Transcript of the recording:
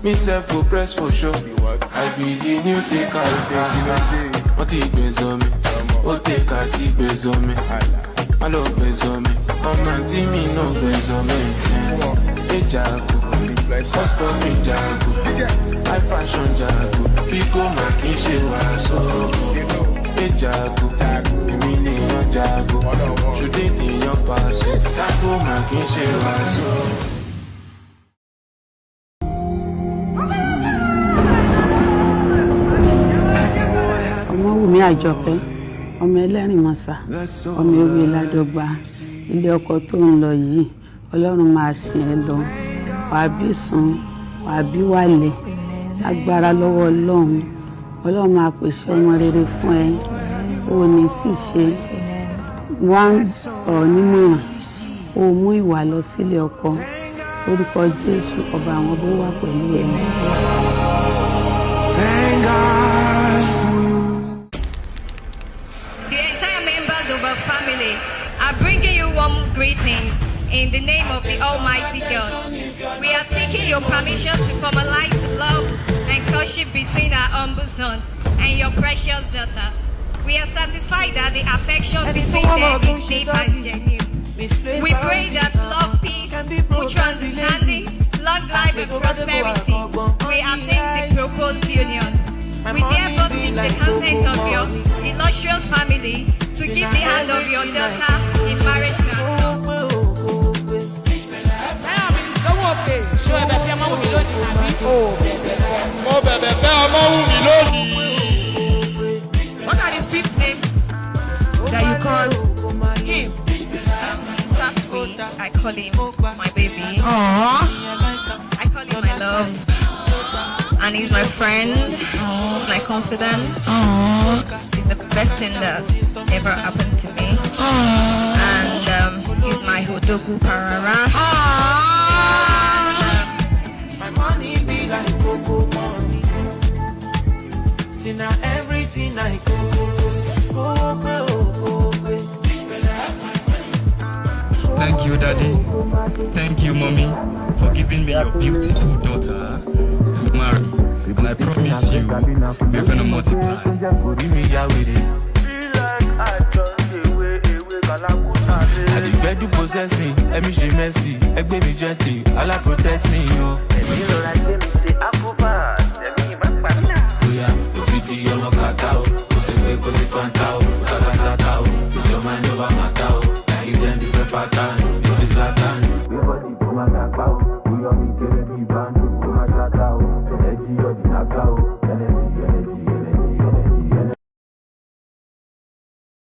Me self go press for sure. I be the new taker. What he pays on me? What take a tea pays on me? I love pays on me. I'm not me no pays on me. Hey Jago, husband me Jago. I fashion Jago. Figo Makishi Waso. Hey Jago, me neon Jago. Should they be your pass? Jago Makishi Waso. Ọmọwùmí Àjọkẹ́ ọmọ ẹlẹ́rìn mọ̀sá ọmọ ewé ládọ́gba ilé ọkọ tó ń lọ yìí Ọlọ́run máa sìn ẹ́ lọ wàá bí sùn wàá bí wàlẹ̀ agbára lọ́wọ́ Ọlọ́run máa pèsè ọmọ rere fún ẹ ò ní sì ṣe wá nímọ̀ràn ó mú ìwà lọ sílé ọkọ orúkọ Jésù ọba àwọn bó wà pẹ̀lú ẹ. Of our family are bringing you warm greetings in the name of the Almighty God. We are seeking your permission to formalize love and courtship between our humble son and your precious daughter. We are satisfied that the affection between them is deep and genuine. We pray that love, peace, mutual understanding, long life and prosperity will attain the proposed unions. We therefore seek the consent of your illustrious family to give the hand of your daughter in marriage to us. What are the sweet names that you call him? Starts with, I call him my baby. I call him my love. And he's my friend, he's my confidant, he's the best thing that ever happened to me, and he's my Hodoku Parara. My money be like cocoa money, see now everything I go. Thank you, Daddy. Thank you, Mommy, for giving me your beautiful daughter to marry. And I promise you, we're gonna multiply. I did get you possess me, let me show mercy, egg me gently, Allah protect me, yo. Yeah, if you do your no cacao, cause it pantao, tatatao, use your mind over my cow, I give them different pattern, this is Latin.